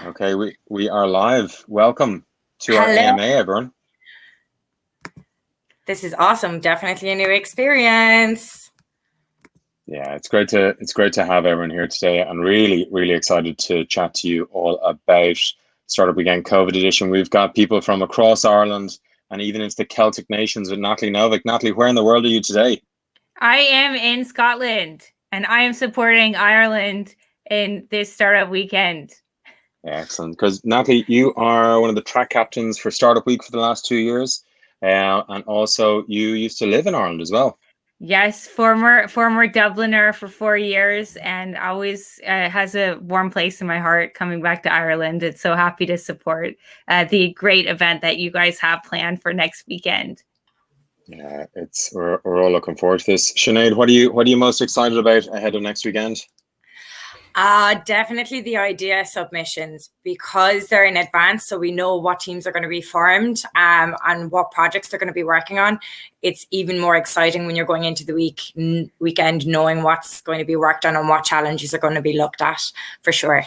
Okay, we are live. Welcome to our Hello. AMA, everyone. This is awesome. Definitely a new experience. Yeah, it's great to have everyone here today, and really excited to chat to you all about Startup Weekend COVID edition. We've got people from across Ireland and even into the Celtic nations with Natalie Novick. Natalie, where in the world are you today? I am in Scotland, and I am supporting Ireland in this Startup Weekend. Excellent, because Natalie, you are one of the track captains for Startup Week for the last 2 years, and also you used to live in Ireland as well. Yes, former Dubliner for 4 years, and always has a warm place in my heart coming back to Ireland. It's so happy to support the great event that you guys have planned for next weekend. Yeah, we're all looking forward to this. Sinead, what are you most excited about ahead of next weekend? Definitely the idea submissions, because they're in advance, so we know what teams are going to be formed and what projects they're going to be working on. It's even more exciting when you're going into the weekend knowing what's going to be worked on and what challenges are going to be looked at, for sure.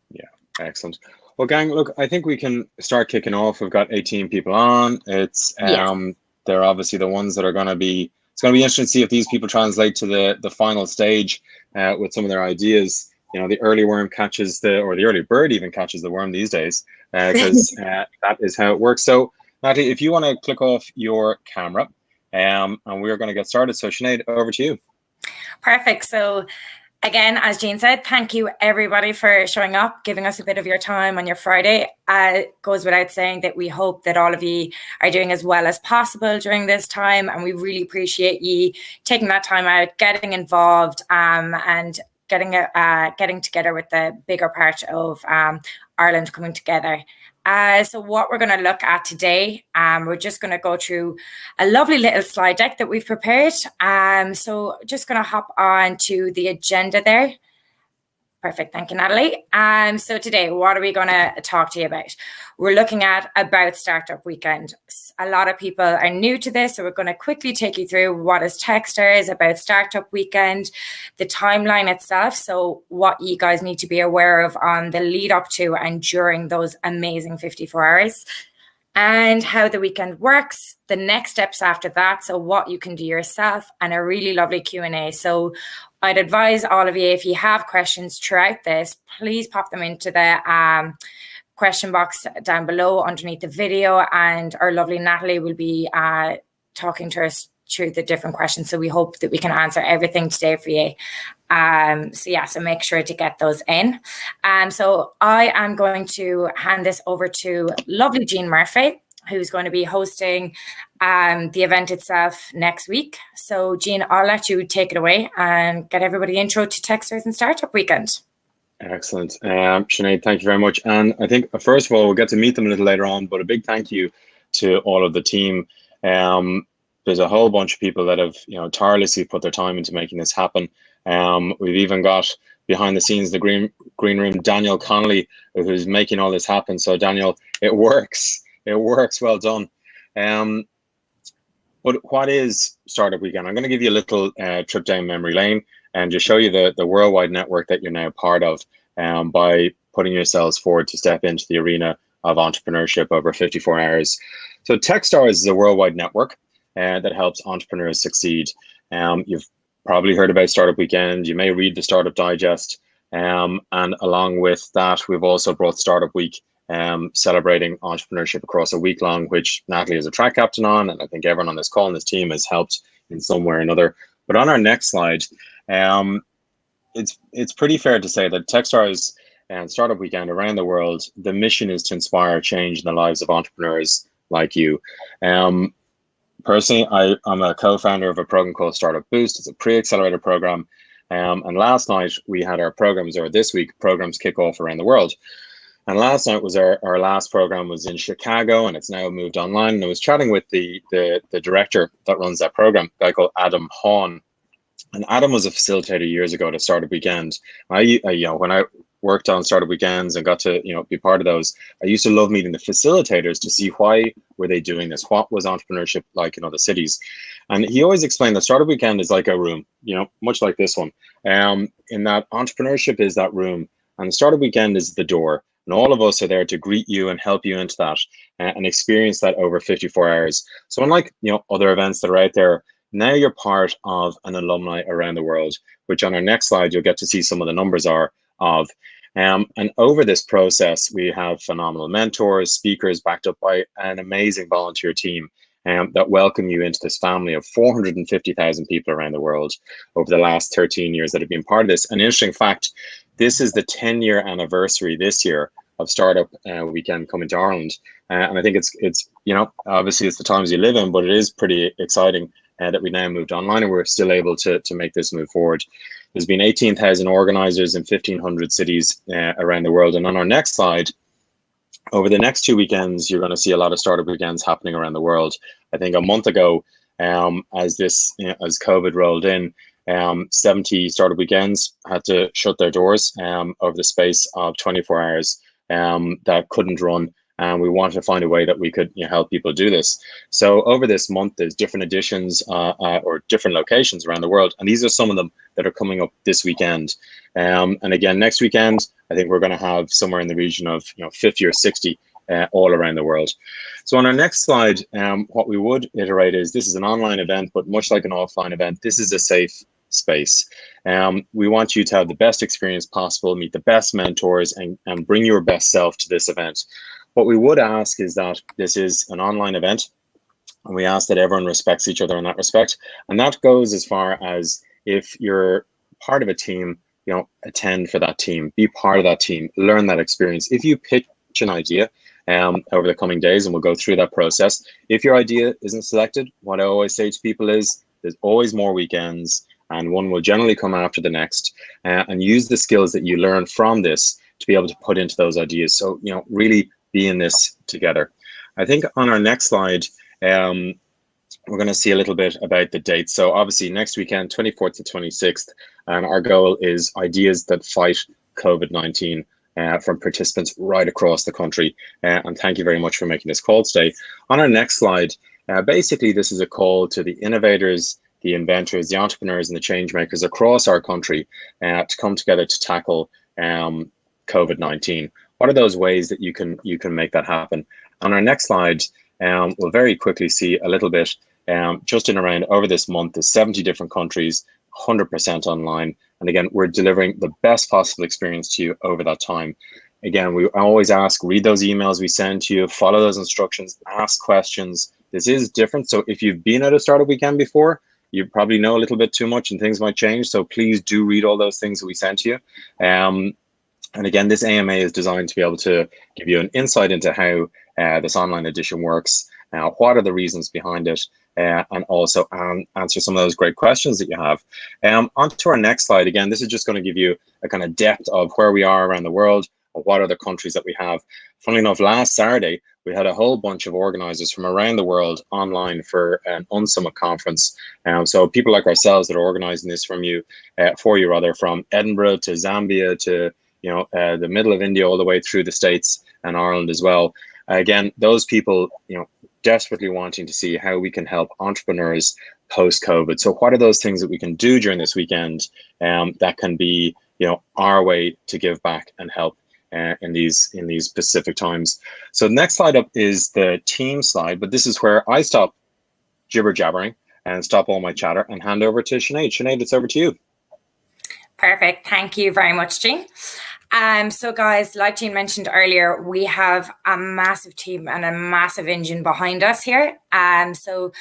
Yeah, excellent. Well, gang, look, I think we can start kicking off. We've got 18 people on. They're obviously the ones that are going to be. It's going to be interesting to see if these people translate to the final stage with some of their ideas. You know, the early worm catches the early bird even catches the worm these days, because that is how it works. So, Natalie, if you want to click off your camera, and we're going to get started. So, Sinead, over to you. Perfect. So, again, as Jean said, thank you everybody for showing up, giving us a bit of your time on your Friday. It goes without saying that we hope that all of you are doing as well as possible during this time, and we really appreciate you taking that time out, getting involved, and getting together with the bigger part of Ireland coming together. So what we're going to look at today, we're just going to go through a lovely little slide deck that we've prepared. So just going to hop on to the agenda there. Perfect. Thank you, Natalie. So today, what are we going to talk to you about? We're looking at about Startup Weekend. A lot of people are new to this, so we're going to quickly take you through what is Techstars, about Startup Weekend, the timeline itself, so what you guys need to be aware of on the lead up to and during those amazing 54 hours, and how the weekend works, the next steps after that, so what you can do yourself, and a really lovely Q&A. So I'd advise all of you, if you have questions throughout this, please pop them into the question box down below underneath the video, and our lovely Natalie will be talking to us through the different questions. So we hope that we can answer everything today for you. So make sure to get those in. So I am going to hand this over to lovely Jean Murphy, who's going to be hosting the event itself next week. So Jean, I'll let you take it away and get everybody intro to Techstars and Startup Weekend. Excellent. Sinead, thank you very much. And I think, first of all, we'll get to meet them a little later on, but a big thank you to all of the team. There's a whole bunch of people that have, tirelessly put their time into making this happen. We've even got behind the scenes, the green room, Daniel Connolly, who's making all this happen. So Daniel, it works. Well done. But what is Startup Weekend? I'm going to give you a little trip down memory lane and just show you the worldwide network that you're now part of, by putting yourselves forward to step into the arena of entrepreneurship over 54 hours. So Techstars is a worldwide network that helps entrepreneurs succeed. You've probably heard about Startup Weekend. You may read the Startup Digest. And along with that, we've also brought Startup Week, celebrating entrepreneurship across a week long, which Natalie is a track captain on, and I think everyone on this call and this team has helped in some way or another. But on our next slide, it's pretty fair to say that Techstars and Startup Weekend around the world, the mission is to inspire change in the lives of entrepreneurs like you. Personally, I'm a co-founder of a program called Startup Boost. It's a pre-accelerator program. And last night we had our programs, or this week, programs kick off around the world. And last night was our last program was in Chicago, and it's now moved online. And I was chatting with the director that runs that program, a guy called Adam Hawn. And Adam was a facilitator years ago to Startup Weekend. When I worked on Startup Weekends and got to be part of those, I used to love meeting the facilitators to see why were they doing this, what was entrepreneurship like in other cities. And he always explained that Startup Weekend is like a room, much like this one, in that entrepreneurship is that room, and Startup Weekend is the door. And all of us are there to greet you and help you into that and experience that over 54 hours. So unlike, other events that are out there, now you're part of an alumni around the world, which on our next slide, you'll get to see some of the numbers are of. And over this process, we have phenomenal mentors, speakers backed up by an amazing volunteer team that welcome you into this family of 450,000 people around the world over the last 13 years that have been part of this. An interesting fact, this is the 10-year anniversary this year of Startup Weekend coming to Ireland. And I think it's obviously it's the times you live in, but it is pretty exciting that we now moved online and we're still able to make this move forward. There's been 18,000 organizers in 1,500 cities around the world. And on our next slide, over the next 2 weekends, you're going to see a lot of startup weekends happening around the world. I think a month ago, as COVID rolled in, 70 startup weekends had to shut their doors over the space of 24 hours that couldn't run. And we wanted to find a way that we could help people do this. So over this month, there's different editions or different locations around the world. And these are some of them that are coming up this weekend. And again, next weekend, I think we're going to have somewhere in the region of 50 or 60 all around the world. So on our next slide, what we would iterate is this is an online event, but much like an offline event, this is a safe space. We want you to have the best experience possible, meet the best mentors, and bring your best self to this event. What we would ask is that this is an online event, and we ask that everyone respects each other in that respect. And that goes as far as if you're part of a team, attend for that team, be part of that team, learn that experience. If you pitch an idea over the coming days, and we'll go through that process, if your idea isn't selected, what I always say to people is there's always more weekends, and one will generally come after the next, and use the skills that you learn from this to be able to put into those ideas. So, really be in this together. I think on our next slide, we're going to see a little bit about the dates. So obviously next weekend, 24th to 26th, and our goal is ideas that fight COVID-19 from participants right across the country. And thank you very much for making this call today. On our next slide, basically this is a call to the innovators, the inventors, the entrepreneurs, and the change makers across our country to come together to tackle COVID-19. What are those ways that you can make that happen? On our next slide, we'll very quickly see a little bit just in around over this month. There's 70 different countries, 100% online. And again, we're delivering the best possible experience to you over that time. Again, we always ask, read those emails we send to you, follow those instructions, ask questions. This is different. So if you've been at a startup weekend before, you probably know a little bit too much and things might change. So please do read all those things that we sent to you. And again, this AMA is designed to be able to give you an insight into how this online edition works, what are the reasons behind it, and also answer some of those great questions that you have. On to our next slide. Again, this is just going to give you a kind of depth of where we are around the world, or what other countries that we have. Funnily enough, last Saturday, we had a whole bunch of organizers from around the world online for an Unsummit conference. So people like ourselves that are organizing this for you, from Edinburgh to Zambia to the middle of India, all the way through the States and Ireland as well. Again, those people, desperately wanting to see how we can help entrepreneurs post-COVID. So what are those things that we can do during this weekend that can be, our way to give back and help in these specific times. So the next slide up is the team slide, but this is where I stop jibber jabbering and stop all my chatter and hand over to Sinead. Sinead, it's over to you. Perfect. Thank you very much, Jean. So guys, like Jean mentioned earlier, we have a massive team and a massive engine behind us here. So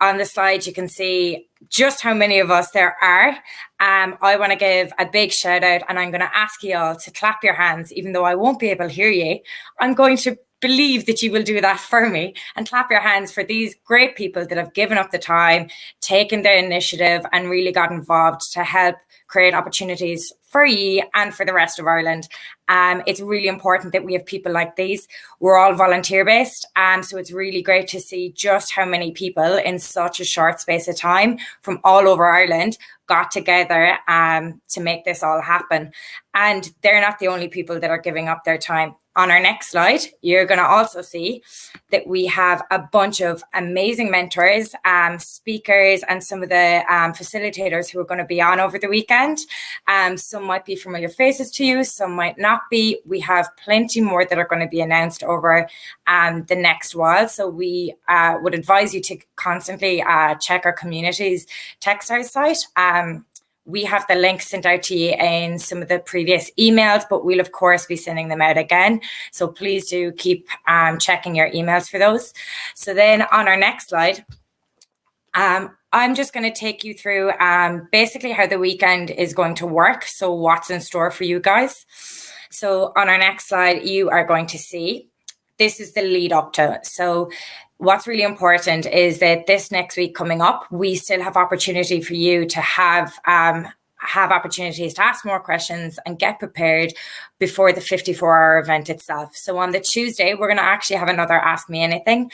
on the slide, you can see just how many of us there are. I want to give a big shout out, and I'm going to ask you all to clap your hands, even though I won't be able to hear you. I'm going to believe that you will do that for me and clap your hands for these great people that have given up the time, taken the initiative, and really got involved to help create opportunities for you and for the rest of Ireland. It's really important that we have people like these. We're all volunteer based, so it's really great to see just how many people in such a short space of time from all over Ireland got together to make this all happen. And they're not the only people that are giving up their time. On our next slide, you're going to also see that we have a bunch of amazing mentors, speakers, and some of the facilitators who are going to be on over the weekend. Some might be familiar faces to you, some might not be. We have plenty more that are going to be announced over the next while. So we would advise you to constantly check our community's Techstars site. We have the links sent out to you in some of the previous emails, but we'll of course be sending them out again. So please do keep checking your emails for those. So then on our next slide, I'm just going to take you through basically how the weekend is going to work. So what's in store for you guys. So on our next slide, you are going to see, this is the lead up to. So what's really important is that this next week coming up, we still have opportunity for you to have opportunities to ask more questions and get prepared before the 54-hour event itself. So on the Tuesday, we're going to actually have another Ask Me Anything.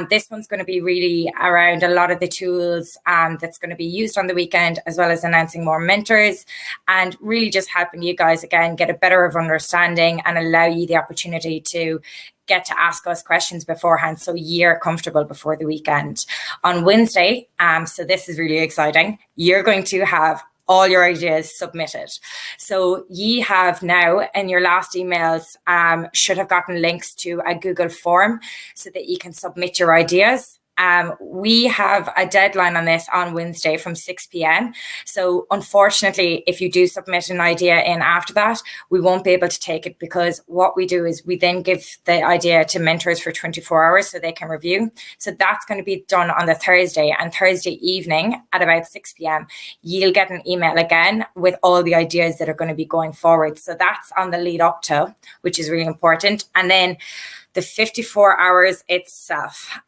This one's going to be really around a lot of the tools that's going to be used on the weekend, as well as announcing more mentors and really just helping you guys, again, get a better of understanding and allow you the opportunity to get to ask us questions beforehand so you're comfortable before the weekend. On Wednesday, so this is really exciting, you're going to have all your ideas submitted. So ye have now in your last emails should have gotten links to a Google form so that you can submit your ideas. We have a deadline on this on Wednesday from 6 p.m. So unfortunately, if you do submit an idea in after that, we won't be able to take it, because what we do is we then give the idea to mentors for 24 hours so they can review. So that's going to be done on the Thursday, and Thursday evening at about 6 p.m. you'll get an email again with all the ideas that are going to be going forward. So that's on the lead up to, which is really important. And then the 54 hours itself.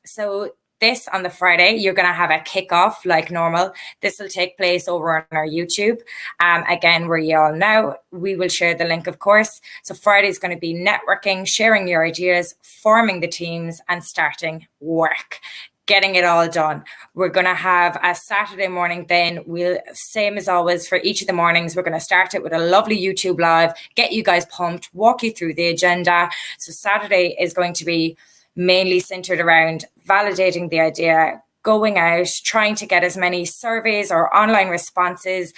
So this on the Friday, you're going to have a kickoff like normal. This will take place over on our YouTube. Again, where you all know, we will share the link, of course. So Friday is going to be networking, sharing your ideas, forming the teams, and starting work. Getting it all done. We're going to have a Saturday morning then. We'll, same as always, for each of the mornings, we're going to start it with a lovely YouTube live, get you guys pumped, walk you through the agenda. So Saturday is going to be mainly centered around validating the idea, going out, trying to get as many surveys or online responses,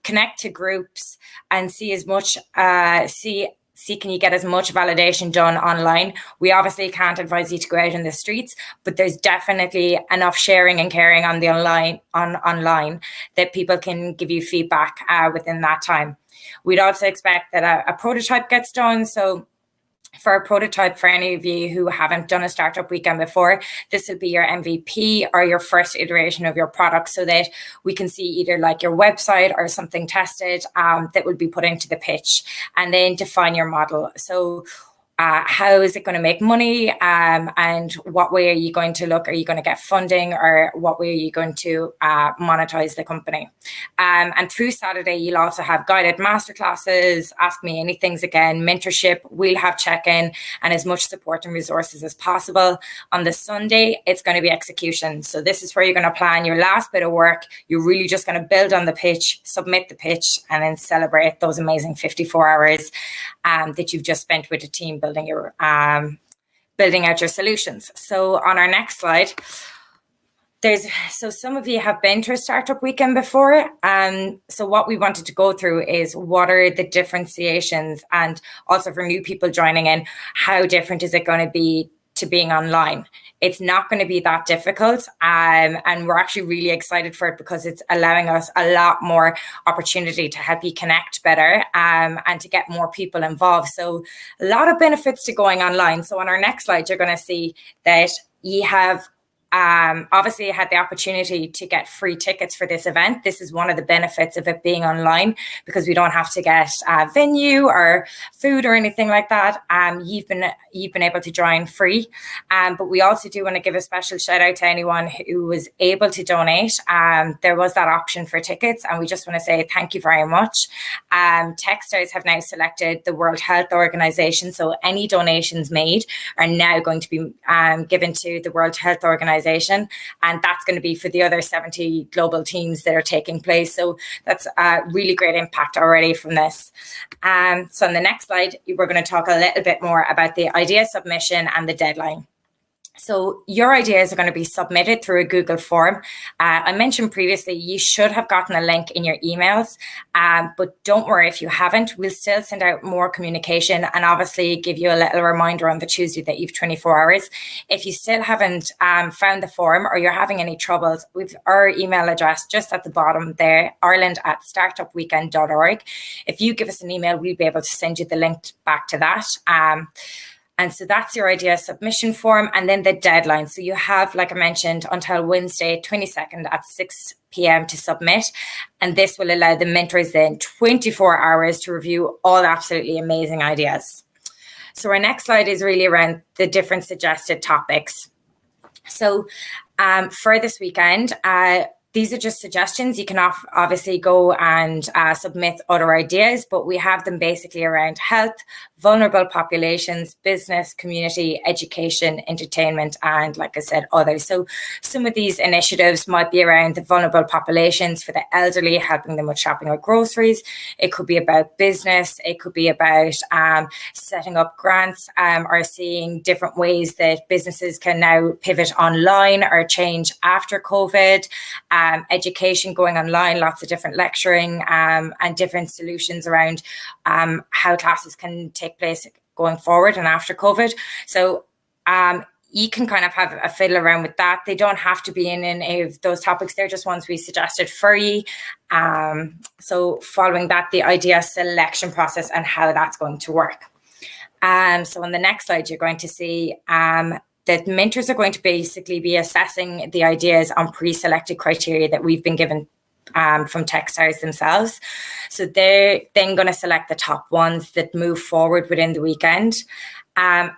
connect to groups, and see as much, can you get as much validation done online. We obviously can't advise you to go out in the streets, but there's definitely enough sharing and caring on the online that people can give you feedback within that time. We'd also expect that a prototype gets done. So for a prototype, for any of you who haven't done a startup weekend before, this will be your MVP or your first iteration of your product, so that we can see either like your website or something tested that will be put into the pitch, and then define your model. So how is it going to make money, and what way are you going to look? Are you going to get funding, or what way are you going to monetize the company? And through Saturday, you'll also have guided masterclasses, Ask Me Anythings again, mentorship. We'll have check-in and as much support and resources as possible. On the Sunday, it's going to be execution. So this is where you're going to plan your last bit of work. You're really just going to build on the pitch, submit the pitch, and then celebrate those amazing 54 hours that you've just spent with the team building out your solutions. So on our next slide, so some of you have been to a startup weekend before. So what we wanted to go through is what are the differentiations, and also for new people joining in, how different is it going to be to being online? It's not going to be that difficult. And we're actually really excited for it, because it's allowing us a lot more opportunity to help you connect better and to get more people involved. So a lot of benefits to going online. So on our next slide, you're going to see that you have obviously had the opportunity to get free tickets for this event. This is one of the benefits of it being online, because we don't have to get a venue or food or anything like that. You've been able to join free, but we also do want to give a special shout out to anyone who was able to donate. There was that option for tickets, and we just want to say thank you very much. Techstars have now selected the World Health Organization, so any donations made are now going to be given to the World Health Organization, and that's going to be for the other 70 global teams that are taking place. So that's a really great impact already from this. So on the next slide, we're going to talk a little bit more about the idea submission and the deadline. So your ideas are going to be submitted through a Google form. I mentioned previously, you should have gotten a link in your emails, but don't worry if you haven't. We'll still send out more communication and obviously give you a little reminder on the Tuesday that you've 24 hours. If you still haven't found the form or you're having any troubles, we've our email address just at the bottom there, ireland@startupweekend.org. If you give us an email, we'll be able to send you the link back to that. And so that's your idea submission form, and then the deadline. So you have, like I mentioned, until Wednesday, 22nd at 6 p.m. to submit. And this will allow the mentors then 24 hours to review all absolutely amazing ideas. So our next slide is really around the different suggested topics. So for this weekend, these are just suggestions. You can obviously go and submit other ideas, but we have them basically around health, vulnerable populations, business, community, education, entertainment, and like I said, others. So some of these initiatives might be around the vulnerable populations for the elderly, helping them with shopping or groceries. It could be about business. It could be about setting up grants or seeing different ways that businesses can now pivot online or change after COVID. Education going online, lots of different lecturing and different solutions around how classes can take place going forward and after COVID. So you can kind of have a fiddle around with that. They don't have to be in any of those topics. They're just ones we suggested for you. So following that, the idea selection process and how that's going to work. So on the next slide, you're going to see that mentors are going to basically be assessing the ideas on pre-selected criteria that we've been given from Techstars themselves. So they're then going to select the top ones that move forward within the weekend. A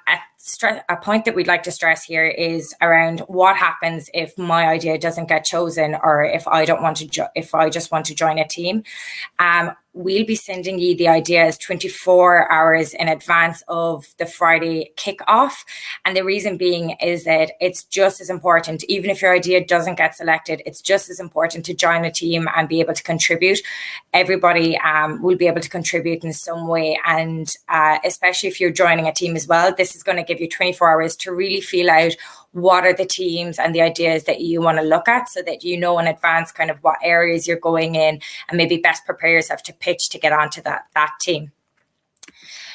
point that we'd like to stress here is around what happens if my idea doesn't get chosen, or if I don't want to, if I just want to join a team. We'll be sending you the ideas 24 hours in advance of the Friday kickoff. And the reason being is that it's just as important, even if your idea doesn't get selected, it's just as important to join a team and be able to contribute. Everybody will be able to contribute in some way. And especially if you're joining a team as well, this is going to give you 24 hours to really feel out what are the teams and the ideas that you want to look at, so that you know in advance kind of what areas you're going in and maybe best prepare yourself to pitch to get onto that team.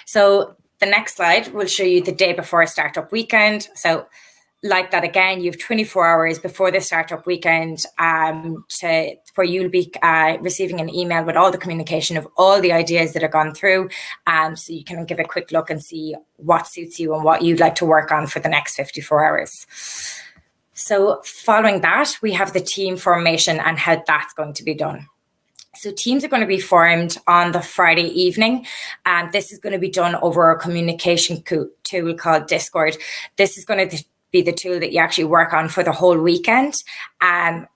So the next slide will show you the day before a startup weekend. So like that again, you have 24 hours before the startup weekend where you'll be receiving an email with all the communication of all the ideas that have gone through. So you can give a quick look and see what suits you and what you'd like to work on for the next 54 hours. So following that, we have the team formation and how that's going to be done. So teams are going to be formed on the Friday evening, and this is going to be done over a communication tool called Discord. This is going to be the tool that you actually work on for the whole weekend. And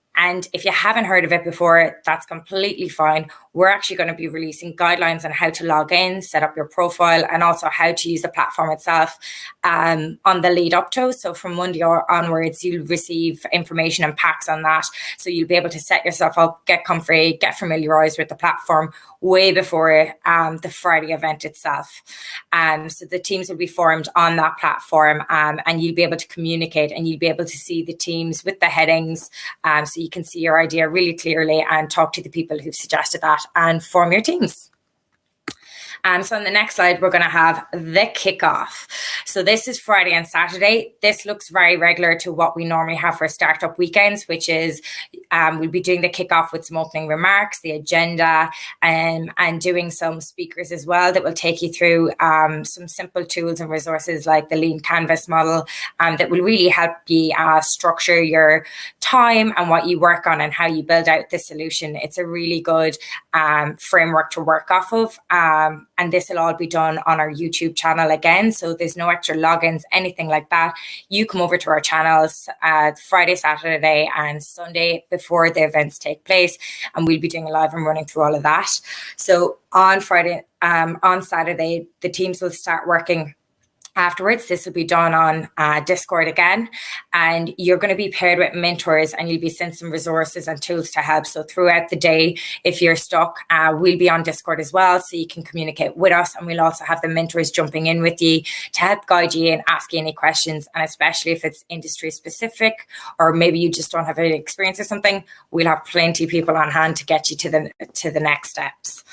if you haven't heard of it before, that's completely fine. We're actually going to be releasing guidelines on how to log in, set up your profile, and also how to use the platform itself on the lead up to. So from Monday onwards, you'll receive information and packs on that. So you'll be able to set yourself up, get comfy, get familiarized with the platform way before the Friday event itself. So the teams will be formed on that platform, and you'll be able to communicate, and you'll be able to see the teams with the headings, so you can see your idea really clearly and talk to the people who've suggested that and form your teams. So on the next slide, we're going to have the kickoff. So this is Friday and Saturday. This looks very regular to what we normally have for startup weekends, which is we'll be doing the kickoff with some opening remarks, the agenda, and doing some speakers as well that will take you through some simple tools and resources like the Lean Canvas model that will really help you structure your time and what you work on and how you build out the solution. It's a really good framework to work off of. And this will all be done on our YouTube channel again. So there's no extra logins, anything like that. You come over to our channels Friday, Saturday, and Sunday before the events take place. And we'll be doing a live and running through all of that. So on Friday, on Saturday, the teams will start working Afterwards, this will be done on Discord again, and you're going to be paired with mentors, and you'll be sent some resources and tools to help. So throughout the day, if you're stuck, we'll be on Discord as well, so you can communicate with us, and we'll also have the mentors jumping in with you to help guide you and ask you any questions. And especially if it's industry specific, or maybe you just don't have any experience or something, we'll have plenty of people on hand to get you to the next steps.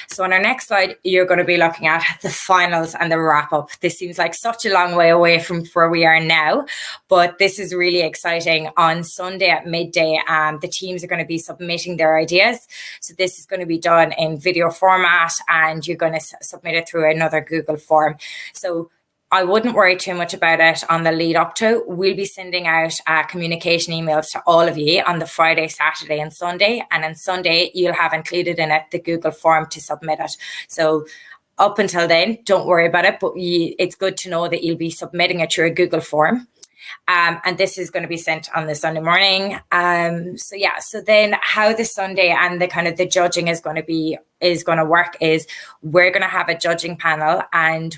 So on our next slide, you're going to be looking at the finals and the wrap up. This seems like such a long way away from where we are now, but this is really exciting. On Sunday at midday, the teams are going to be submitting their ideas. So this is going to be done in video format, and you're going to submit it through another Google form. So I wouldn't worry too much about it on the lead up to. We'll be sending out communication emails to all of you on the Friday, Saturday and Sunday. And on Sunday, you'll have included in it the Google form to submit it. So up until then, don't worry about it, but it's good to know that you'll be submitting it through a Google form. And this is going to be sent on the Sunday morning. So then how the Sunday and the kind of the judging is going to work is we're going to have a judging panel. And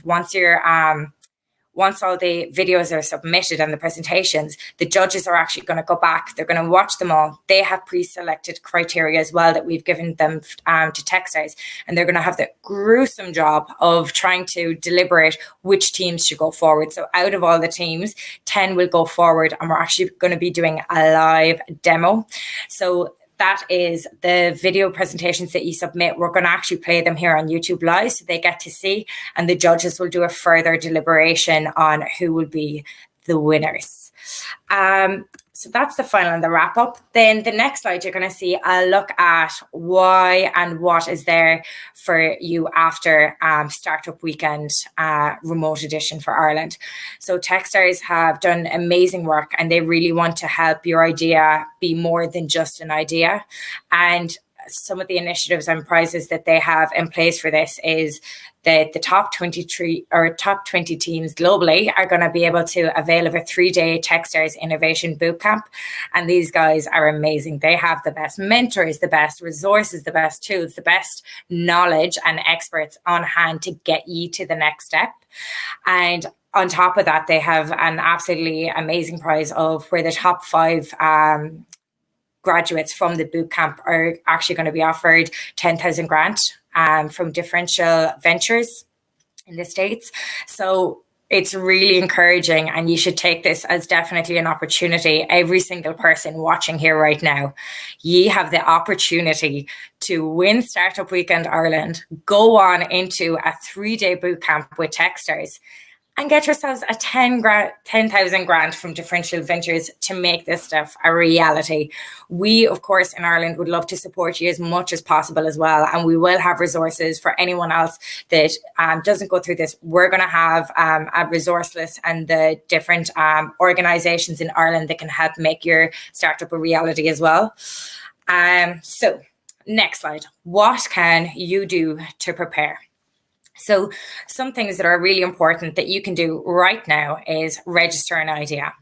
once all the videos are submitted and the presentations, the judges are actually going to go back. They're going to watch them all. They have pre-selected criteria as well that we've given them to Techstars. And they're going to have the gruesome job of trying to deliberate which teams should go forward. So out of all the teams, 10 will go forward, and we're actually going to be doing a live demo. So that is the video presentations that you submit. We're going to actually play them here on YouTube Live, so they get to see, and the judges will do a further deliberation on who will be the winners. So that's the final and the wrap up. Then the next slide, you're going to see a look at why and what is there for you after Startup Weekend remote edition for Ireland. So Techstars have done amazing work, and they really want to help your idea be more than just an idea. And some of the initiatives and prizes that they have in place for this is that the top 20 teams globally are going to be able to avail of a 3-day Techstars Innovation Bootcamp. And these guys are amazing. They have the best mentors, the best resources, the best tools, the best knowledge and experts on hand to get you to the next step. And on top of that, they have an absolutely amazing prize of where the top 5 graduates from the bootcamp are actually going to be offered 10,000 grant from differential ventures in the States. So it's really encouraging, and you should take this as definitely an opportunity. Every single person watching here right now, ye have the opportunity to win Startup Weekend Ireland, go on into a 3-day bootcamp with Techstars, and get yourselves a 10,000 grant from differential ventures to make this stuff a reality. We, of course, in Ireland would love to support you as much as possible as well. And we will have resources for anyone else that doesn't go through this. We're going to have a resource list and the different organizations in Ireland that can help make your startup a reality as well. So next slide. What can you do to prepare? So some things that are really important that you can do right now is register an idea.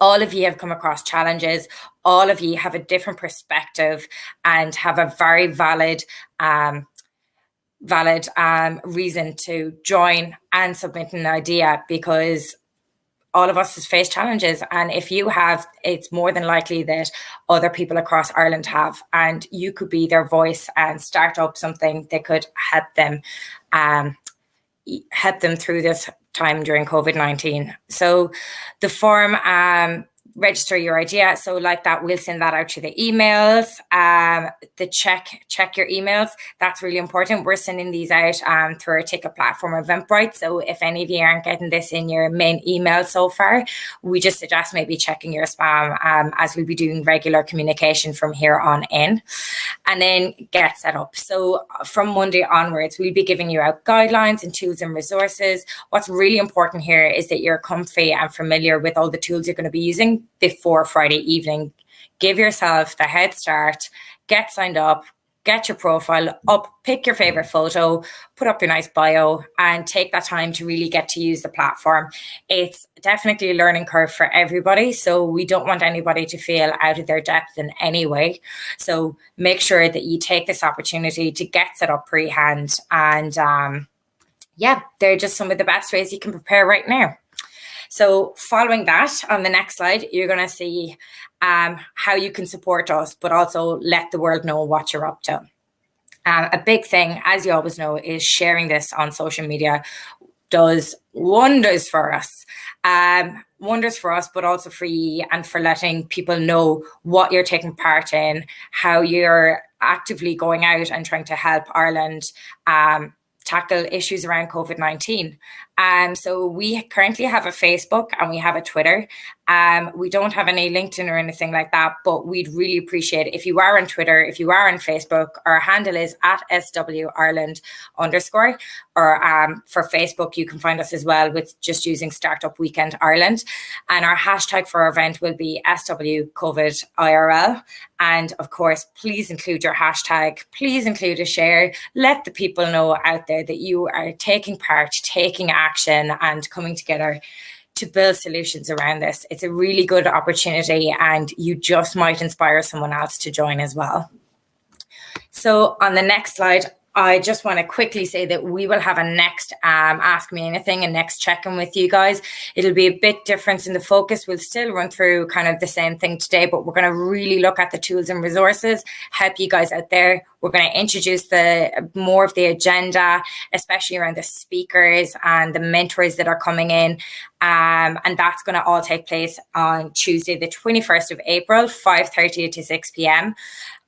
All of you have come across challenges. All of you have a different perspective and have a very valid reason to join and submit an idea, because all of us has faced challenges. And if you have, it's more than likely that other people across Ireland have, and you could be their voice and start up something that could help them through this time during COVID-19. So the form, register your idea. So like that, we'll send that out to the emails. The check your emails. That's really important. We're sending these out through our ticket platform Eventbrite. So if any of you aren't getting this in your main email so far, we just suggest maybe checking your spam as we'll be doing regular communication from here on in. And then get set up. So from Monday onwards, we'll be giving you out guidelines and tools and resources. What's really important here is that you're comfy and familiar with all the tools you're going to be using before Friday evening. Give yourself the head start, get signed up, get your profile up, pick your favorite photo, put up your nice bio, and take that time to really get to use the platform. It's definitely a learning curve for everybody, so we don't want anybody to feel out of their depth in any way. So make sure that you take this opportunity to get set up pre-hand and yeah, they're just some of the best ways you can prepare right now. So following that, on the next slide, you're going to see how you can support us, but also let the world know what you're up to. A big thing, as you always know, is sharing this on social media does wonders for us. Wonders for us, but also for you, and for letting people know what you're taking part in, how you're actively going out and trying to help Ireland tackle issues around COVID-19. So we currently have a Facebook and we have a Twitter. We don't have any LinkedIn or anything like that, but we'd really appreciate it if you are on Twitter, if you are on Facebook. Our handle is @SW_Ireland_, or for Facebook, you can find us as well with just using Startup Weekend Ireland. And our hashtag for our event will be SWCOVIDIRL. And of course, please include your hashtag, please include a share. Let the people know out there that you are taking part, taking action, and coming together to build solutions around this. It's a really good opportunity, and you just might inspire someone else to join as well. So on the next slide, I just want to quickly say that we will have a next Ask Me Anything, a next check-in with you guys. It'll be a bit different in the focus. We'll still run through kind of the same thing today, but we're going to really look at the tools and resources, help you guys out there. We're going to introduce more of the agenda, especially around the speakers and the mentors that are coming in. And that's going to all take place on Tuesday, the 21st of April, 5:30 to 6 p.m.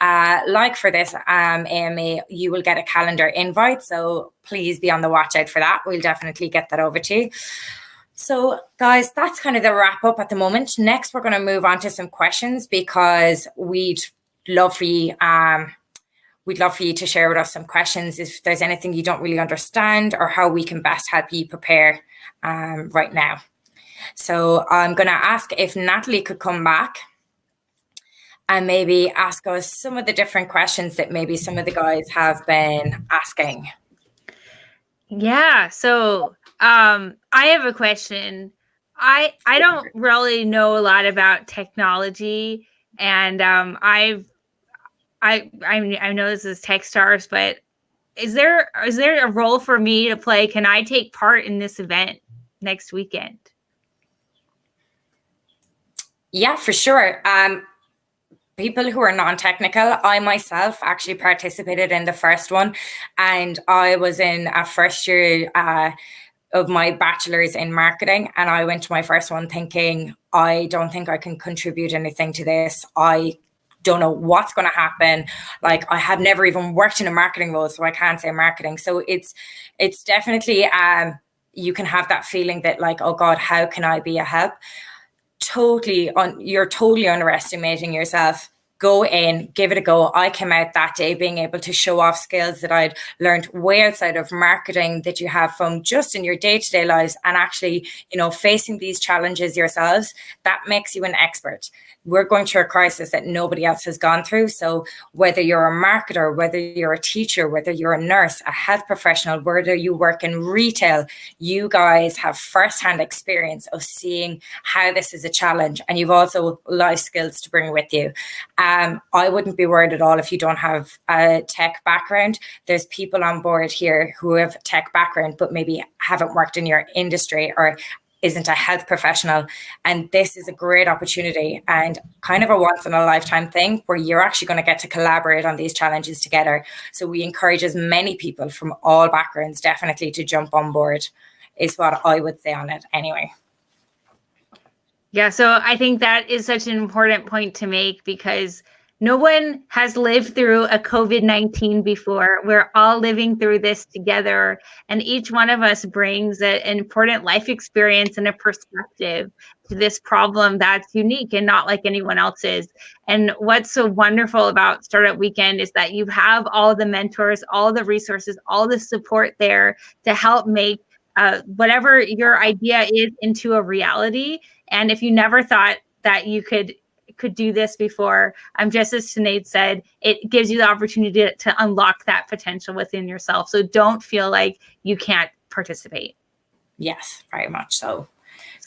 Like for this AMA, you will get a calendar invite, so please be on the watch out for that. We'll definitely get that over to you. So guys, that's kind of the wrap up at the moment. Next, we're going to move on to some questions, because we'd love for you to share with us some questions if there's anything you don't really understand, or how we can best help you prepare right now. So I'm going to ask if Natalie could come back and maybe ask us some of the different questions that maybe some of the guys have been asking. Yeah, so I have a question. I don't really know a lot about technology, and I know this is Techstars, but is there a role for me to play? Can I take part in this event next weekend? Yeah, for sure. People who are non-technical, I myself actually participated in the first one, and I was in a first year of my bachelor's in marketing, and I went to my first one thinking, I don't think I can contribute anything to this. I don't know what's going to happen. Like, I have never even worked in a marketing role, so I can't say marketing. So it's definitely you can have that feeling that, like, oh God, how can I be a help? You're totally underestimating yourself. Go in, give it a go. I came out that day being able to show off skills that I'd learned way outside of marketing, that you have from just in your day-to-day lives, and actually, facing these challenges yourselves, that makes you an expert. We're going through a crisis that nobody else has gone through. So whether you're a marketer, whether you're a teacher, whether you're a nurse, a health professional, whether you work in retail, you guys have firsthand experience of seeing how this is a challenge, and you've also life skills to bring with you. I wouldn't be worried at all if you don't have a tech background. There's people on board here who have tech background, but maybe haven't worked in your industry or isn't a health professional. And this is a great opportunity and kind of a once in a lifetime thing where you're actually going to get to collaborate on these challenges together. So we encourage as many people from all backgrounds definitely to jump on board, is what I would say on it anyway. Yeah, so I think that is such an important point to make, because no one has lived through a COVID-19 before. We're all living through this together, and each one of us brings an important life experience and a perspective to this problem that's unique and not like anyone else's. And what's so wonderful about Startup Weekend is that you have all the mentors, all the resources, all the support there to help make whatever your idea is into a reality. And if you never thought that you could do this before, just as Sinead said, it gives you the opportunity to unlock that potential within yourself. So don't feel like you can't participate. Yes, very much so.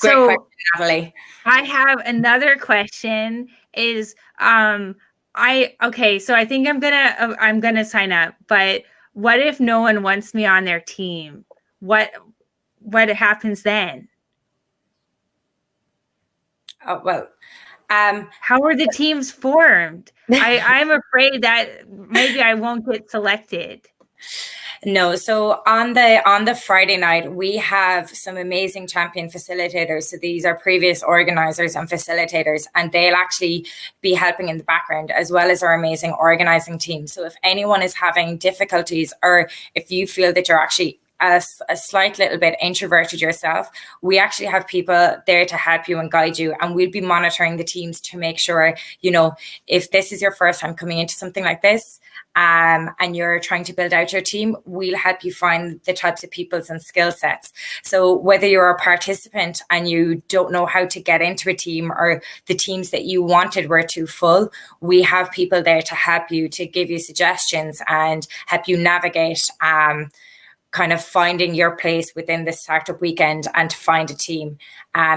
Great question, Natalie. I have another question. So I think I'm gonna sign up, but what if no one wants me on their team? what happens then? Oh, well, how are the teams formed? I'm afraid that maybe I won't get selected. No, so on the Friday night, we have some amazing champion facilitators. So these are previous organizers and facilitators, and they'll actually be helping in the background, as well as our amazing organizing team. So if anyone is having difficulties, or if you feel that you're actually a slight little bit introverted yourself, we actually have people there to help you and guide you, and we'll be monitoring the teams to make sure, if this is your first time coming into something like this, and you're trying to build out your team, we'll help you find the types of peoples and skill sets. So whether you're a participant and you don't know how to get into a team, or the teams that you wanted were too full, we have people there to help you, to give you suggestions and help you navigate kind of finding your place within the startup weekend and to find a team.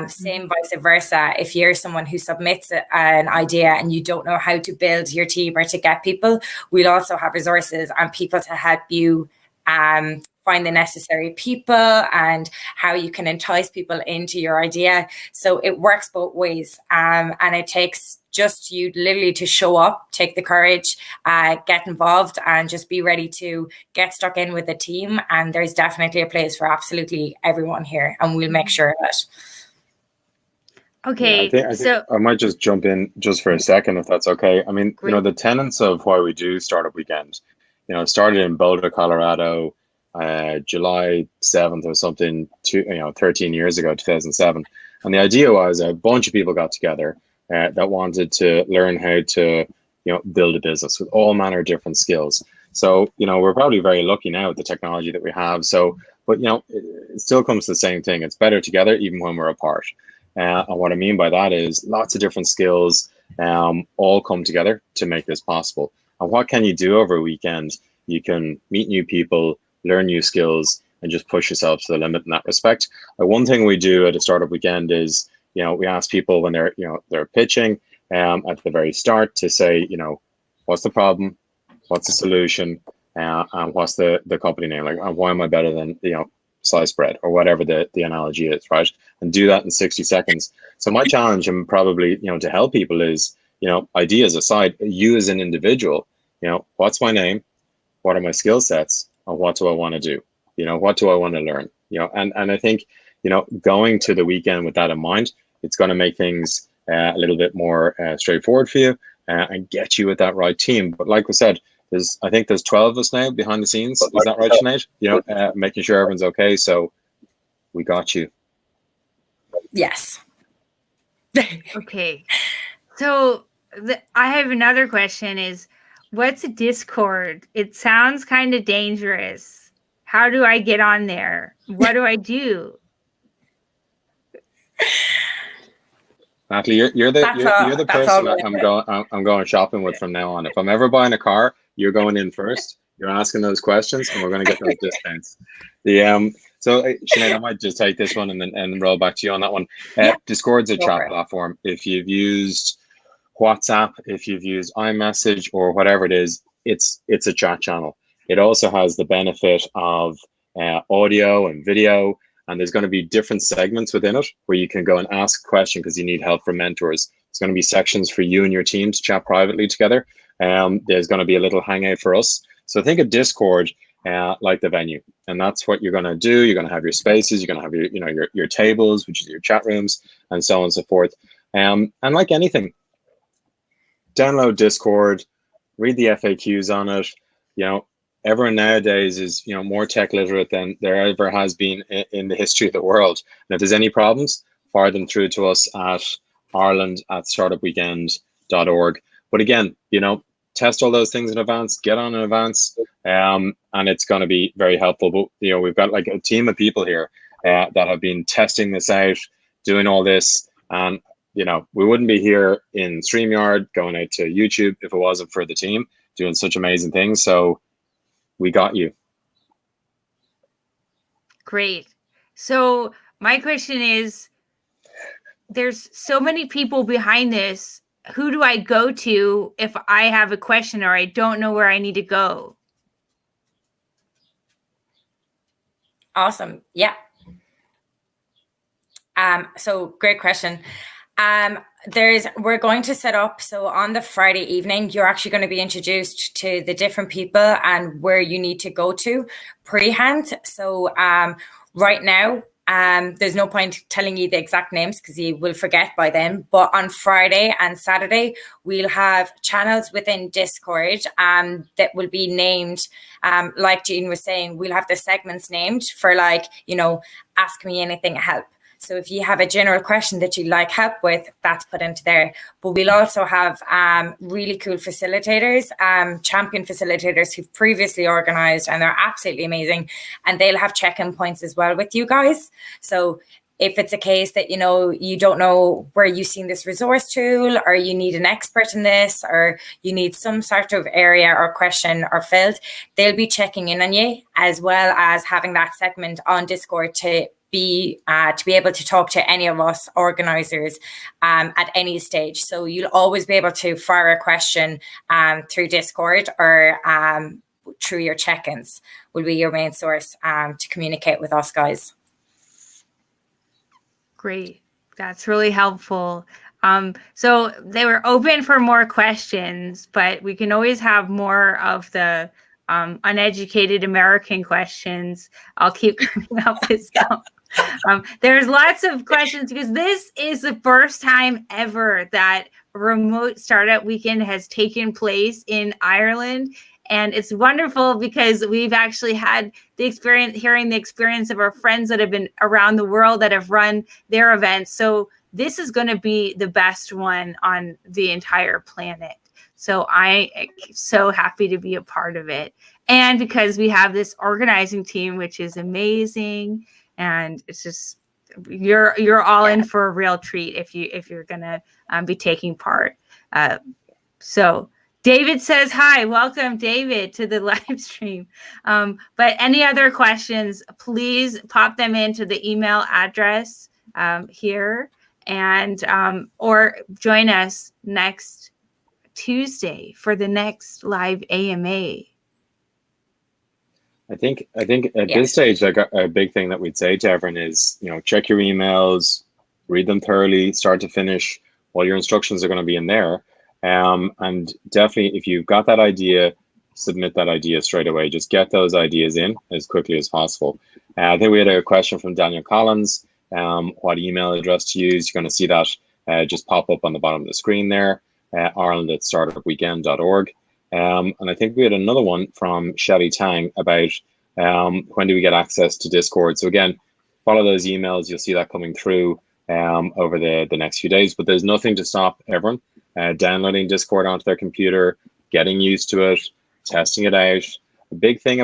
Same vice versa. If you're someone who submits an idea and you don't know how to build your team or to get people, we'll also have resources and people to help you find the necessary people and how you can entice people into your idea. So it works both ways. And it takes just you literally to show up, take the courage, get involved, and just be ready to get stuck in with a team. And there's definitely a place for absolutely everyone here, and we'll make sure of it. Okay, I think I might just jump in just for a second, if that's okay. I mean, Great. the tenets of why we do Startup Weekend, it started in Boulder, Colorado, July 7th or something, 13 years ago, 2007. And the idea was a bunch of people got together that wanted to learn how to, build a business with all manner of different skills. So, we're probably very lucky now with the technology that we have. So, but, it still comes to the same thing. It's better together even when we're apart. And what I mean by that is lots of different skills all come together to make this possible. And what can you do over a weekend? You can meet new people, learn new skills, and just push yourself to the limit in that respect. One thing we do at a startup weekend is, we ask people when they're pitching at the very start to say, what's the problem, what's the solution, and what's the company name, like, why am I better than sliced bread, or whatever the analogy is, right? And do that in 60 seconds. So my challenge, and probably to help people, is ideas aside, you as an individual, what's my name, what are my skill sets, and what do I want to do? What do I want to learn? And I think, going to the weekend with that in mind, it's going to make things a little bit more straightforward for you and get you with that right team. But like we said, I think there's 12 of us now behind the scenes. Is that right, Sinead? Making sure everyone's okay. So we got you. Yes. Okay. So I have another question is, what's a Discord? It sounds kind of dangerous. How do I get on there? What do I do? Natalie, you're the person I'm going shopping with from now on. If I'm ever buying a car, you're going in first. You're asking those questions, and we're going to get those discounts. So Sinead, I might just take this one and roll back to you on that one. Discord's a chat platform. If you've used WhatsApp, if you've used iMessage or whatever it is, it's a chat channel. It also has the benefit of audio and video. And there's going to be different segments within it where you can go and ask a question because you need help from mentors. There's going to be sections for you and your team to chat privately together. There's going to be a little hangout for us. So think of Discord like the venue, and that's what you're going to do. You're going to have your spaces. You're going to have your tables, which is your chat rooms, and so on and so forth. And like anything, download Discord, read the FAQs on it. Everyone nowadays is more tech literate than there ever has been in the history of the world. And if there's any problems, fire them through to us at ireland@startupweekend.org. But again, test all those things in advance, get on in advance, and it's going to be very helpful. But we've got like a team of people here that have been testing this out, doing all this, and we wouldn't be here in StreamYard going out to YouTube if it wasn't for the team doing such amazing things. So we got you. Great. So my question is, there's so many people behind this. Who do I go to if I have a question or I don't know where I need to go? Awesome. Yeah. So great question. We're going to set up, so on the Friday evening, you're actually going to be introduced to the different people and where you need to go to pre-hand. So right now, there's no point telling you the exact names because you will forget by then. But on Friday and Saturday, we'll have channels within Discord that will be named, like Jean was saying, we'll have the segments named for, like, you know, ask me anything, help. So if you have a general question that you'd like help with, that's put into there. But we'll also have really cool facilitators, champion facilitators who've previously organized, and they're absolutely amazing. And they'll have check-in points as well with you guys. So if it's a case that, you know, you don't know where you've seen this resource tool, or you need an expert in this, or you need some sort of area or question or field, they'll be checking in on you, as well as having that segment on Discord to be able to talk to any of us organizers at any stage. So you'll always be able to fire a question through Discord, or through your check-ins will be your main source to communicate with us guys. Great. That's really helpful. So they were open for more questions, but we can always have more of the uneducated American questions. I'll keep coming up with stuff. There's lots of questions because this is the first time ever that remote startup weekend has taken place in Ireland. And it's wonderful because we've actually had the experience, hearing the experience of our friends that have been around the world that have run their events. So this is going to be the best one on the entire planet. So I am so happy to be a part of it. And because we have this organizing team, which is amazing. And it's just, you're all in for a real treat if you're gonna be taking part. So David says hi, welcome David to the live stream. But any other questions, please pop them into the email address here, and or join us next Tuesday for the next live AMA. I think at this stage, like a big thing that we'd say to everyone is, you know, check your emails, read them thoroughly, start to finish. All your instructions are going to be in there. And definitely, if you've got that idea, submit that idea straight away. Just get those ideas in as quickly as possible. I think we had a question from Daniel Collins. What email address to use? You're going to see that just pop up on the bottom of the screen there, Ireland@startupweekend.org. And I think we had another one from Shelley Tang about when do we get access to Discord. So again, follow those emails. You'll see that coming through over the next few days. But there's nothing to stop everyone downloading Discord onto their computer, getting used to it, testing it out. A big thing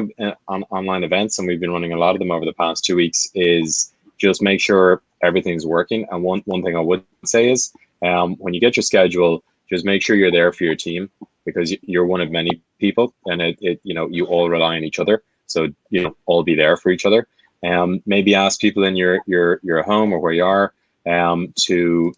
on online events, and we've been running a lot of them over the past 2 weeks, is just make sure everything's working. And one thing I would say is when you get your schedule, just make sure you're there for your team, because you're one of many people, and you know, you all rely on each other. So, you know, all be there for each other. Maybe ask people in your home or where you are to, you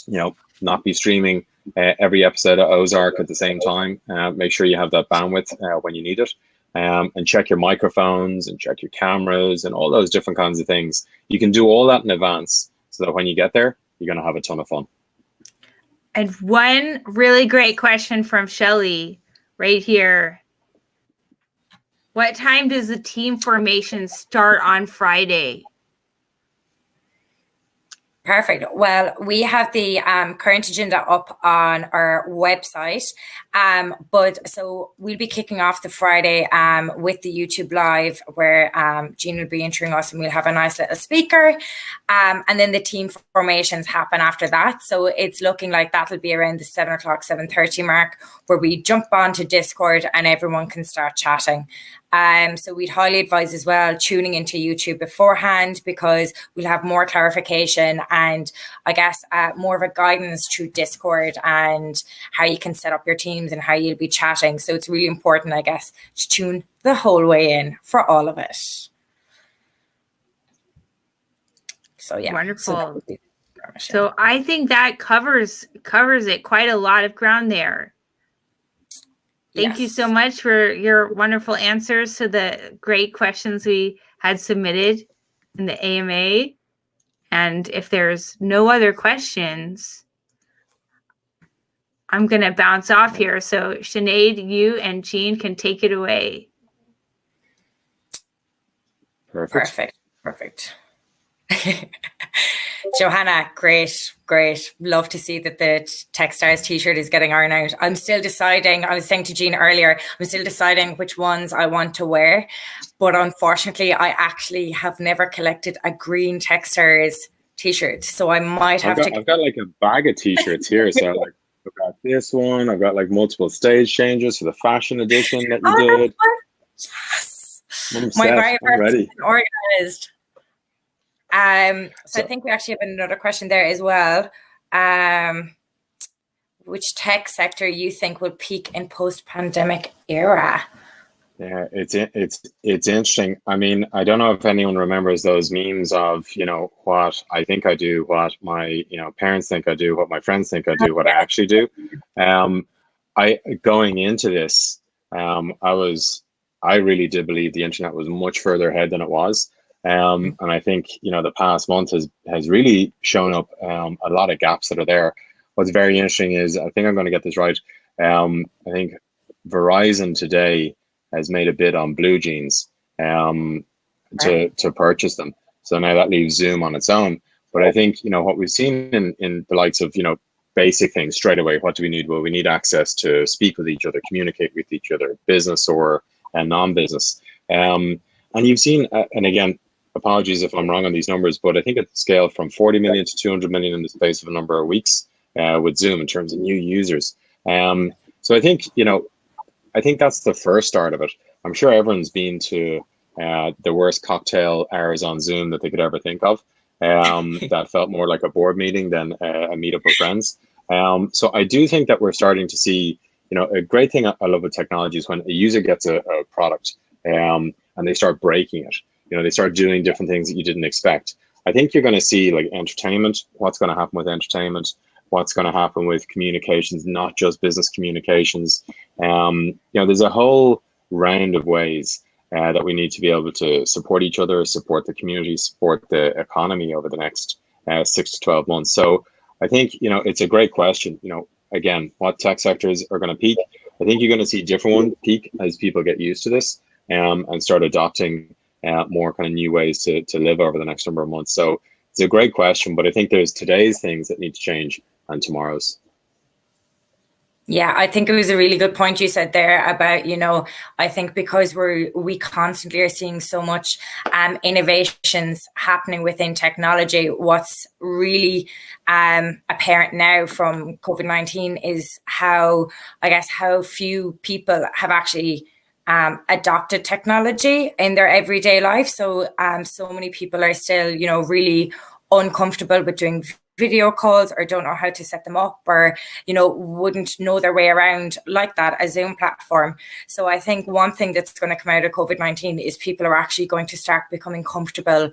know, not be streaming every episode of Ozark at the same time. Make sure you have that bandwidth when you need it, and check your microphones and check your cameras and all those different kinds of things. You can do all that in advance so that when you get there, you're going to have a ton of fun. And one really great question from Shelley right here. What time does the team formation start on Friday? Perfect. Well, we have the current agenda up on our website. But so we'll be kicking off the Friday with the YouTube Live, where Jean will be introing us, and we'll have a nice little speaker. And then the team formations happen after that. So it's looking like that'll be around the 7 o'clock, 7:30 mark, where we jump onto Discord and everyone can start chatting. So we'd highly advise as well tuning into YouTube beforehand, because we'll have more clarification and I guess more of a guidance through Discord and how you can set up your teams and how you'll be chatting. So it's really important, I guess, to tune the whole way in for all of it. So yeah, wonderful. So I think that covers it, quite a lot of ground there. Thank you so much for your wonderful answers to the great questions we had submitted in the AMA. And if there's no other questions, I'm going to bounce off here. So Sinead, you and Jean can take it away. Perfect. Johanna, great. Love to see that the Techstars t-shirt is getting ironed out. I'm still deciding, I was saying to Jean earlier, I'm still deciding which ones I want to wear. But unfortunately, I actually have never collected a green Techstars t-shirt. So I might have to... I've got like a bag of t-shirts here. So like, I've got this one. I've got like multiple stage changes for the fashion edition that you did. Yes. I'm My set. very I'm ready. Organized. So I think we actually have another question there as well. Which tech sector you think will peak in post-pandemic era? Yeah, it's interesting. I mean, I don't know if anyone remembers those memes of, you know, what I think I do, what my, you know, parents think I do, what my friends think I do, what I actually do. Going into this, I really did believe the internet was much further ahead than it was. And I think, you know, the past month has really shown up a lot of gaps that are there. What's very interesting is, I think I'm going to get this right. I think Verizon today has made a bid on blue jeans to purchase them. So now that leaves Zoom on its own. But I think, you know, what we've seen in the likes of, you know, basic things straight away. What do we need? Well, we need access to speak with each other, communicate with each other, business or non-business. And you've seen, and again, apologies if I'm wrong on these numbers, but I think it's scaled from 40 million to 200 million in the space of a number of weeks with Zoom in terms of new users. So I think, you know, I think that's the first start of it. I'm sure everyone's been to the worst cocktail hours on Zoom that they could ever think of. That felt more like a board meeting than a meetup with friends. So I do think that we're starting to see, you know, a great thing I love with technology is when a user gets a product and they start breaking it. You know, they start doing different things that you didn't expect. I think you're going to see like entertainment, what's going to happen with entertainment, what's going to happen with communications, not just business communications. You know, there's a whole round of ways that we need to be able to support each other, support the community, support the economy over the next 6 to 12 months. So I think, you know, it's a great question. You know, again, what tech sectors are going to peak? I think you're going to see different ones peak as people get used to this and start adopting more kind of new ways to live over the next number of months. So it's a great question, but I think there's today's things that need to change and tomorrow's. Yeah, I think it was a really good point you said there about, you know, I think because we constantly are seeing so much innovations happening within technology, what's really apparent now from COVID-19 is how few people have actually adopted technology in their everyday life. So so many people are still, you know, really uncomfortable with doing video calls or don't know how to set them up or, you know, wouldn't know their way around like that, a Zoom platform. So I think one thing that's going to come out of COVID-19 is people are actually going to start becoming comfortable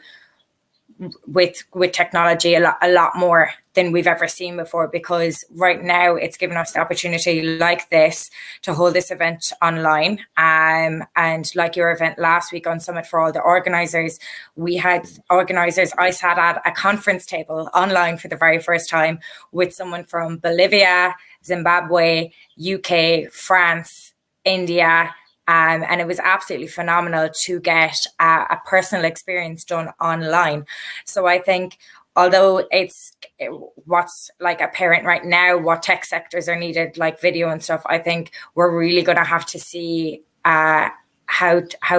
with technology a lot more than we've ever seen before, because right now it's given us the opportunity like this to hold this event online. And like your event last week on Summit for All the organizers, we had organizers. I sat at a conference table online for the very first time with someone from Bolivia, Zimbabwe, UK, France, India, and it was absolutely phenomenal to get a personal experience done online. So I think, although it's what's like apparent right now, what tech sectors are needed, like video and stuff, I think we're really going to have to see how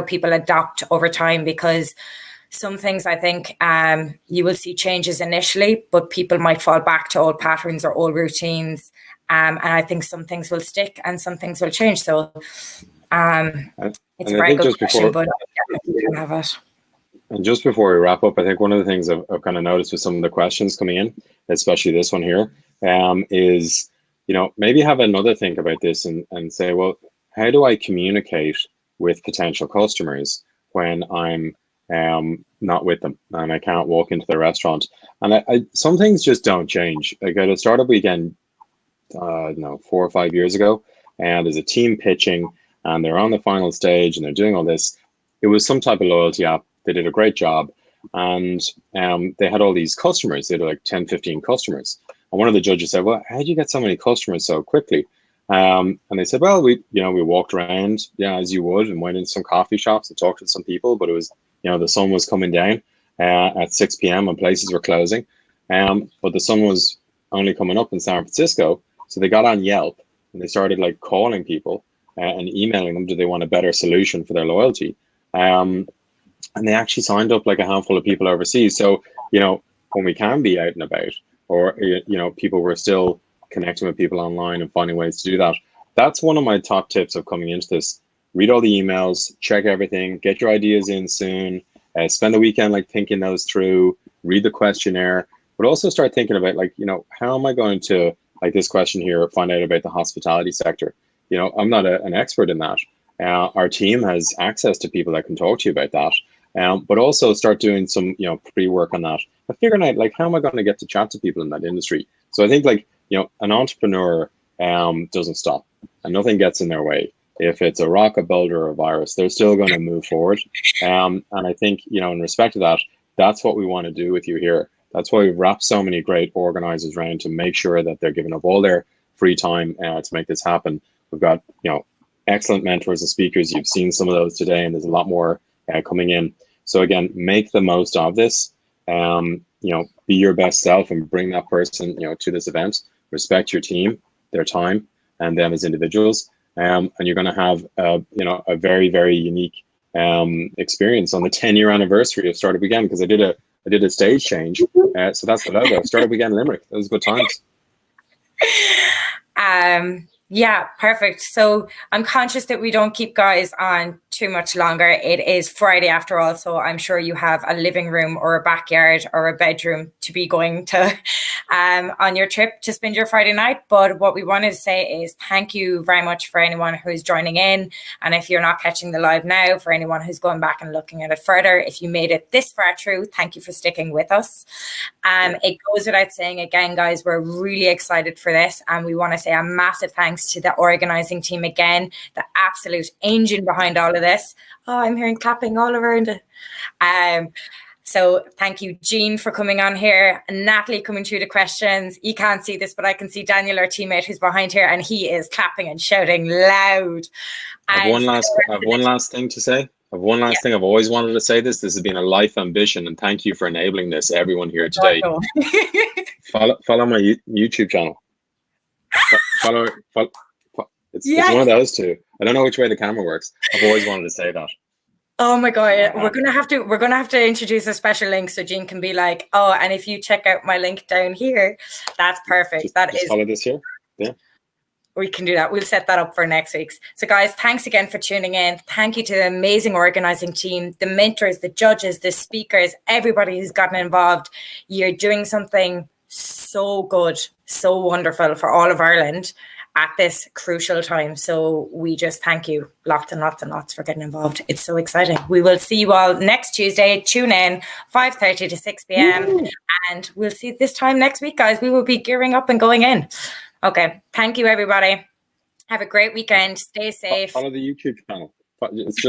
people adopt over time, because some things I think you will see changes initially, but people might fall back to old patterns or old routines. And I think some things will stick and some things will change. So it's a very good question, but you can have it. And just before we wrap up, I think one of the things I've kind of noticed with some of the questions coming in, especially this one here, is, you know, maybe have another think about this and say, well, how do I communicate with potential customers when I'm not with them and I can't walk into the restaurant? And some things just don't change. Like at a startup weekend, 4 or 5 years ago, and there's a team pitching and they're on the final stage and they're doing all this. It was some type of loyalty app They did a great job. And they had all these customers. They had like 10, 15 customers. And one of the judges said, well, how did you get so many customers so quickly? And they said, well, we walked around, as you would, and went into some coffee shops and talked to some people. But it was, the sun was coming down at 6 p.m. and places were closing. But the sun was only coming up in San Francisco. So they got on Yelp and they started like calling people and emailing them. Do they want a better solution for their loyalty? And they actually signed up like a handful of people overseas. So, when we can be out and about, or, people were still connecting with people online and finding ways to do that. That's one of my top tips of coming into this. Read all the emails, check everything, get your ideas in soon, spend the weekend like thinking those through, read the questionnaire, but also start thinking about like, how am I going to, like this question here, find out about the hospitality sector? I'm not an expert in that. Our team has access to people that can talk to you about that. But also start doing some, pre-work on that. And figuring out like, how am I going to get to chat to people in that industry? So I think like, an entrepreneur doesn't stop and nothing gets in their way. If it's a rock, a boulder, or a virus, they're still going to move forward. And I think, in respect to that, that's what we want to do with you here. That's why we've wrapped so many great organizers around to make sure that they're giving up all their free time to make this happen. We've got, excellent mentors and speakers. You've seen some of those today, and there's a lot more coming in. So again, make the most of this. Be your best self and bring that person, to this event. Respect your team, their time, and them as individuals. And you're going to have, a very, very unique experience on the 10-year anniversary of Startup Again, because I did a stage change. So that's the logo. Startup Again Limerick. Those good times. Yeah, perfect. So I'm conscious that we don't keep guys on too much longer. It is Friday after all, so I'm sure you have a living room or a backyard or a bedroom to be going to on your trip to spend your Friday night. But what we wanted to say is thank you very much for anyone who's joining in. And if you're not catching the live now, for anyone who's going back and looking at it further, if you made it this far through, thank you for sticking with us. It goes without saying again, guys, we're really excited for this. And we want to say a massive thanks to the organizing team again, the absolute engine behind all of this. Oh, I'm hearing clapping all around it. So thank you, Jean, for coming on here. And Natalie coming through the questions. You can't see this, but I can see Daniel, our teammate, who's behind here, and he is clapping and shouting loud. I have one last thing to say. I have one last thing. I've always wanted to say this. This has been a life ambition, and thank you for enabling this, everyone here today. Follow my YouTube channel. Follow. It's one of those two. I don't know which way the camera works. I've always wanted to say that. Oh my God, we're gonna have to introduce a special link so Jean can be like, oh, and if you check out my link down here, that's perfect. Just follow this here. Yeah. We can do that. We'll set that up for next week's. So guys, thanks again for tuning in. Thank you to the amazing organizing team, the mentors, the judges, the speakers, everybody who's gotten involved. You're doing something so good, so wonderful for all of Ireland at this crucial time. So we just thank you lots and lots and lots for getting involved. It's so exciting. We will see you all next Tuesday. Tune in 5:30 to 6 p.m. And we'll see you this time next week, guys. We will be gearing up and going in. Okay. Thank you, everybody. Have a great weekend. Stay safe. Follow the YouTube channel. It's just